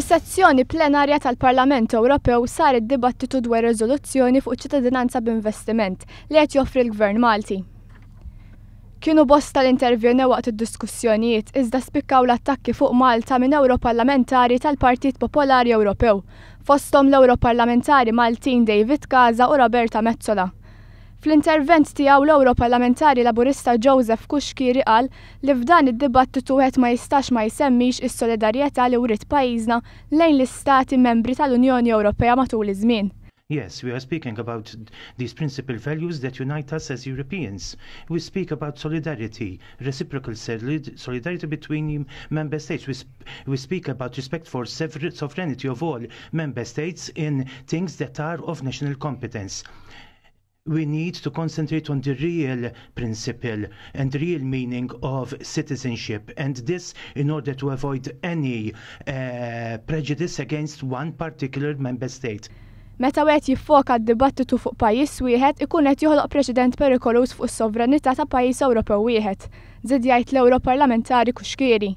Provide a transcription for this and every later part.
Fis-sezzjoni plenarja tal-Parlament Ewropew sar id-dibattitu dwar ir-rezoluzzjoni fuq iċ-cittadinanza b'investiment li qed joffri l-Gvern Malti. Kienu bosta l-intervjuni waqt id-diskussjonijiet iżda spikkaw l-attakki fuq Malta minn Ewroparlamentari tal-Partit Popolari Ewropew, fosthom l-Ewroparlamentari Maltin David Casa u Roberta Mezzola. Fl-intervent tiegħu l-Ewroparlamentari Laburista Joseph Kuxkiri qal li f'dan id-dibattitu qed ma jistax ma jsemmix is-solidarjetà li wrid pajjiżna lejn l-istati membri tal-Unjoni Ewropea matul iż-żmien. Yes, we are speaking about these principal values that unite us as Europeans. We speak about solidarity, reciprocal solidarity between member states. We speak about respect for sovereignty of all member states in things that are of national competence. We need to concentrate on the real principle and real meaning of citizenship, and this in order to avoid any prejudice against one particular member state. Meta wieħed jiffoka d-dibattitu fuq pajjiż wieħed ikun qed joħloq preċedent perikolus fuq is-sovranità ta' pajjiż Ewropew wieħed, żied jgħid l-Ewroparlamentari Kuxkiri.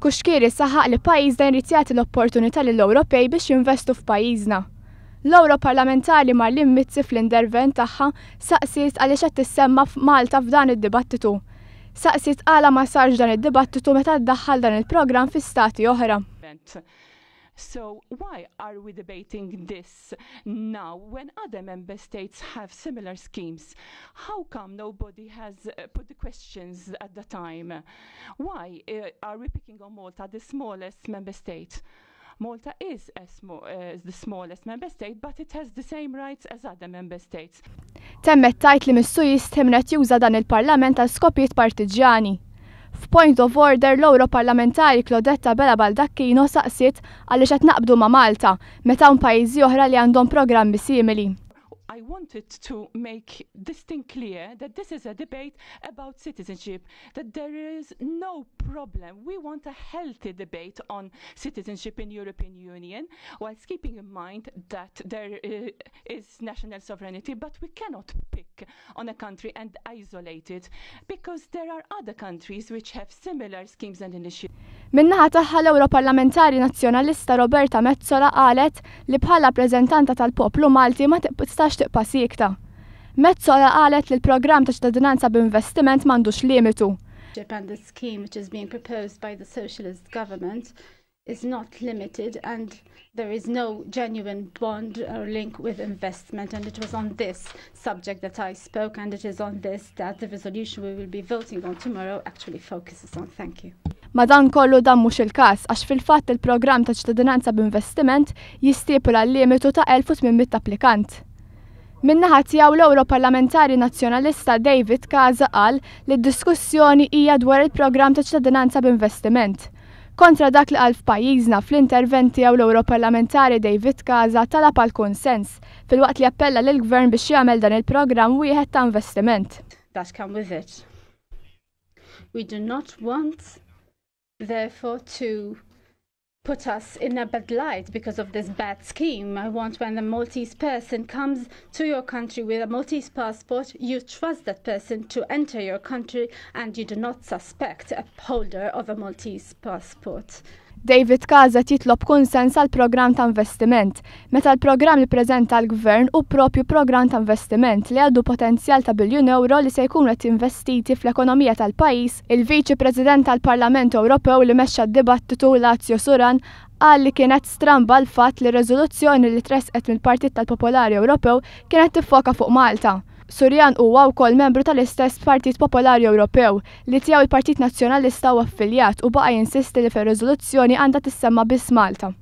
Kuxkiri saħaq li pajjiżna jrid jagħti l-opportunità lill-Ewropej biex jinvestu f'pajjiżna. L-Ewroparlamentari Marlin Mizzi fl-intervent tagħha saqsiet għaliex qed tissemma f'Malta f'dan id-dibattitu. Saqsiet għala ma sarx dan id-dibattitu meta ddaħħal dan il-programm fi stati oħra. So why are we debating this now when other member states have similar schemes? How come nobody has put the questions at the time? Why are we picking on Malta, the smallest member state? Malta is the smallest member state, but it has the same rights as other member states. Temmet tajt li missu jistħimnet juża dan il-Parlament għal skopijiet partiġjani. F'point of order l-Ewroparlamentari Clodetta Bella Baldacchino saqsiet għaliex qed naqbdu ma' Malta meta hawn pajjiżi oħra li għandhom programmi simili. I wanted to make this thing clear that this is a debate about citizenship, that there is no problem. We want a healthy debate on citizenship in European Union, whilst keeping in mind that there is national sovereignty, but we cannot pick on a country and isolate it, because there are other countries which have similar schemes and initiatives. Minnaħa tagħha l-Ewroparlamentari Nazzjonalista Roberta Mezzola qalet li bħala rappreżentanta tal-poplu Malti ma tistax tiqpa' sikta. Mezzola qalet li l-programm ta' ċittadinanza b'investiment m'għandux limitu. And the scheme which is being proposed by the socialist government is not limited, and there is no genuine bond or link with investment, and it was on this subject that I spoke, and it is on this that the resolution we will be voting on tomorrow actually focuses on. Thank you. Madan kollu dan mhux il-każ għax fil-fatt il-programm ta' ċittadinanza b'investiment jistipula l-limitu ta' 1800 applikant. Min-naħa tiegħu l-Ewroparlamentari Nazzjonalista David Casa qal li d-diskussjoni hija dwar il-programm ta' ċittadinanza b'investiment. Kontra dak li qal f'pajjiżna fl-intervent tiegħu l-Ewroparlamentari David Casa talab għal konsens filwaqt li appella lill-Gvern biex jagħmel dan il-programm wieħed ta' investiment. That come with it. We do not want therefore to put us in a bad light because of this bad scheme. I want when a Maltese person comes to your country with a Maltese passport, you trust that person to enter your country and you do not suspect a holder of a Maltese passport. David Casa titlob konsens għal programm ta' investiment, meta l-programm li preżenta l-Gvern u propju programm ta' investiment li għandu potenzjal ta' biljun euro li se jkunu qed investiti fl-ekonomija tal-pajjiż. Il-Viċi President tal-Parlament Ewropew li mexxa d-dibattitu Lazio Suran qal li kienet stramba l-fatt li r-rezoluzzjoni li tresqet mill-Partit tal-Popolari Ewropew kienet tiffoka fuq Malta. Surjan huwa wkoll membru tal-istess Partit Popolari Ewropew li tiegħu il-Partit Nazzjonalista u affiljat u baqa' jinsisti li fir-riżoluzzjoni għandha tissemma biss Malta.